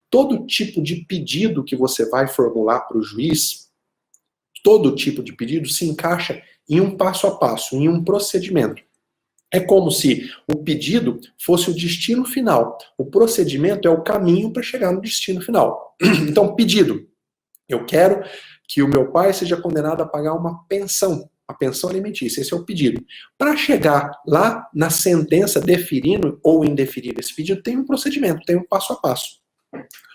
todo tipo de pedido que você vai formular para o juiz, todo tipo de pedido se encaixa em um passo a passo, em um procedimento. É como se o pedido fosse o destino final. O procedimento é o caminho para chegar no destino final. Então, pedido. Eu quero que o meu pai seja condenado a pagar uma pensão alimentícia. Esse é o pedido. Para chegar lá na sentença deferindo ou indeferindo esse pedido, tem um procedimento, tem um passo a passo.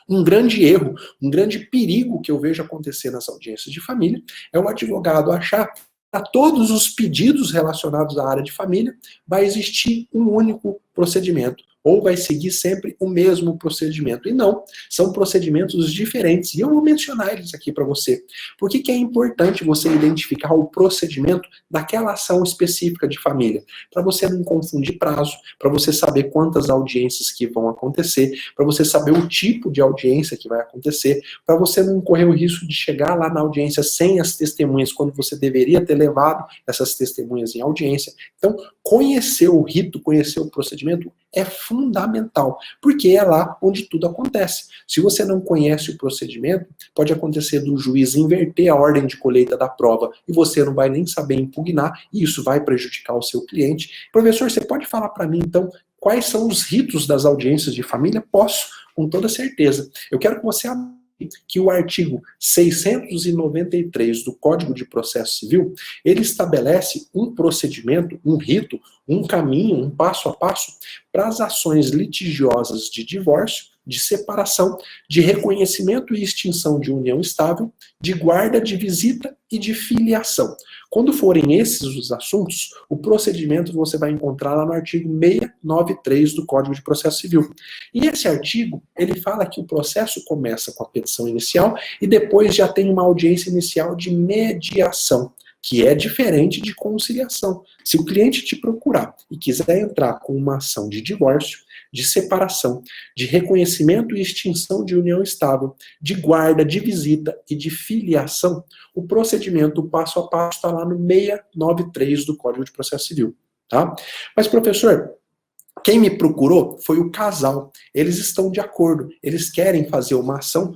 Um grande erro, um grande perigo que eu vejo acontecer nas audiências de família é o advogado achar que para todos os pedidos relacionados à área de família vai existir um único procedimento, ou vai seguir sempre o mesmo procedimento. E não, são procedimentos diferentes. E eu vou mencionar eles aqui para você. Por que é importante você identificar o procedimento daquela ação específica de família? Para você não confundir prazo, para você saber quantas audiências que vão acontecer, para você saber o tipo de audiência que vai acontecer, para você não correr o risco de chegar lá na audiência sem as testemunhas, quando você deveria ter levado essas testemunhas em audiência. Então, conhecer o rito, conhecer o procedimento é fundamental, porque é lá onde tudo acontece. Se você não conhece o procedimento, pode acontecer do juiz inverter a ordem de colheita da prova e você não vai nem saber impugnar, e isso vai prejudicar o seu cliente. Professor, você pode falar para mim, então, quais são os ritos das audiências de família? Posso, com toda certeza. Eu quero que você que o artigo 693 do Código de Processo Civil, ele estabelece um procedimento, um rito, um caminho, um passo a passo para as ações litigiosas de divórcio, de separação, de reconhecimento e extinção de união estável, de guarda, de visita e de filiação. Quando forem esses os assuntos, o procedimento você vai encontrar lá no artigo 693 do Código de Processo Civil. E esse artigo, ele fala que o processo começa com a petição inicial e depois já tem uma audiência inicial de mediação, que é diferente de conciliação. Se o cliente te procurar e quiser entrar com uma ação de divórcio, de separação, de reconhecimento e extinção de união estável, de guarda, de visita e de filiação, o procedimento passo a passo está lá no 693 do Código de Processo Civil. Tá? Mas, professor, quem me procurou foi o casal. Eles estão de acordo, eles querem fazer uma ação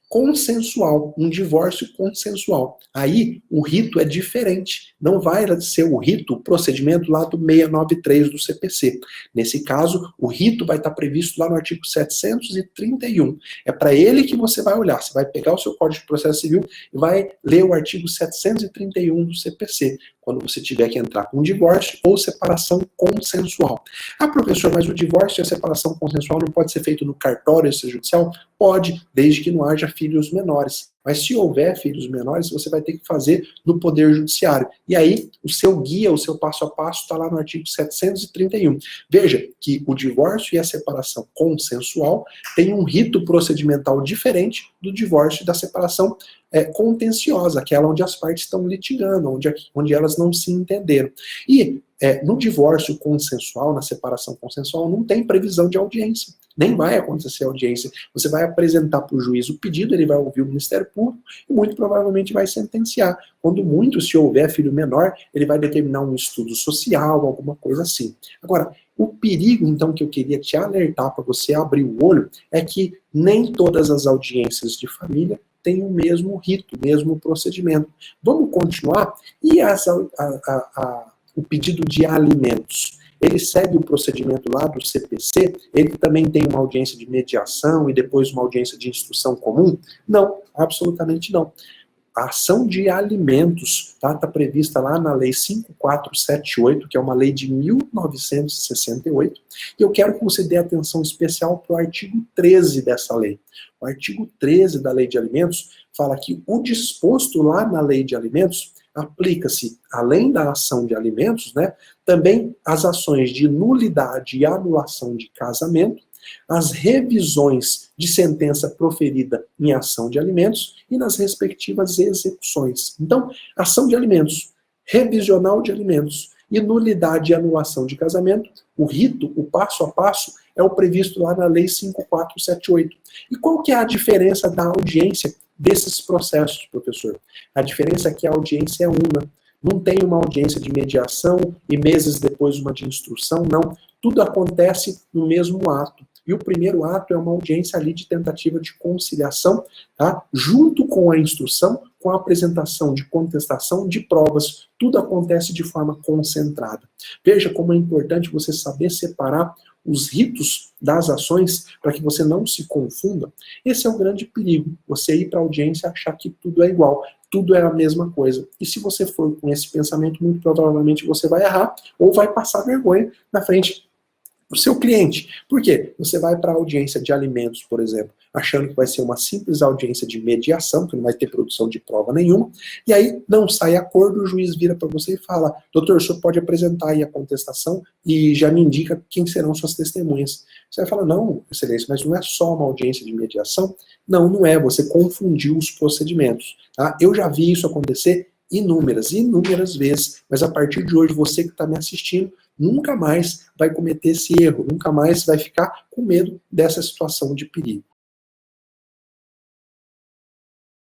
consensual, um divórcio consensual. Aí o rito é diferente. Não vai ser o rito, o procedimento lá do 693 do CPC. Nesse caso, o rito vai estar previsto lá no artigo 731. É para ele que você vai olhar. Você vai pegar o seu Código de Processo Civil e vai ler o artigo 731 do CPC, quando você tiver que entrar com divórcio ou separação consensual. Ah, professor, mas o divórcio e a separação consensual não pode ser feito no cartório extrajudicial? Pode, desde que não haja filhos menores. Mas se houver filhos menores, você vai ter que fazer no Poder Judiciário. E aí, o seu guia, o seu passo a passo está lá no artigo 731. Veja que o divórcio e a separação consensual têm um rito procedimental diferente do divórcio e da separação contenciosa, aquela onde as partes estão litigando, onde elas não se entenderam. E no divórcio consensual, na separação consensual, não tem previsão de audiência. Nem vai acontecer audiência. Você vai apresentar para o juiz o pedido, ele vai ouvir o Ministério Público e muito provavelmente vai sentenciar. Quando muito, se houver filho menor, ele vai determinar um estudo social, alguma coisa assim. Agora, o perigo, então, que eu queria te alertar para você abrir o olho é que nem todas as audiências de família têm o mesmo rito, o mesmo procedimento. Vamos continuar? E o pedido de alimentos? Ele segue o procedimento lá do CPC? Ele também tem uma audiência de mediação e depois uma audiência de instrução comum? Não, absolutamente não. A ação de alimentos está prevista lá na Lei 5478, que é uma lei de 1968, e eu quero que você dê atenção especial para o artigo 13 dessa lei. O artigo 13 da Lei de Alimentos fala que o disposto lá na Lei de Alimentos aplica-se, além da ação de alimentos, também as ações de nulidade e anulação de casamento, as revisões de sentença proferida em ação de alimentos e nas respectivas execuções. Então, ação de alimentos, revisional de alimentos e nulidade e anulação de casamento, o rito, o passo a passo, é o previsto lá na Lei 5478. E qual que é a diferença da audiência desses processos, professor? A diferença é que a audiência é una. Não tem uma audiência de mediação e meses depois uma de instrução, não. Tudo acontece no mesmo ato. E o primeiro ato é uma audiência ali de tentativa de conciliação, tá? Junto com a instrução, com a apresentação de contestação de provas, tudo acontece de forma concentrada. Veja como é importante você saber separar os ritos das ações para que você não se confunda. Esse é o grande perigo, você ir para a audiência e achar que tudo é igual, tudo é a mesma coisa. E se você for com esse pensamento, muito provavelmente você vai errar ou vai passar vergonha na frente o seu cliente. Por quê? Você vai para a audiência de alimentos, por exemplo, achando que vai ser uma simples audiência de mediação, que não vai ter produção de prova nenhuma, e aí não sai acordo, o juiz vira para você e fala: doutor, o senhor pode apresentar aí a contestação e já me indica quem serão suas testemunhas. Você vai falar: não, excelência, mas não é só uma audiência de mediação? Não, não é, você confundiu os procedimentos. Tá? Eu já vi isso acontecer inúmeras vezes, mas a partir de hoje, você que está me assistindo, nunca mais vai cometer esse erro, nunca mais vai ficar com medo dessa situação de perigo.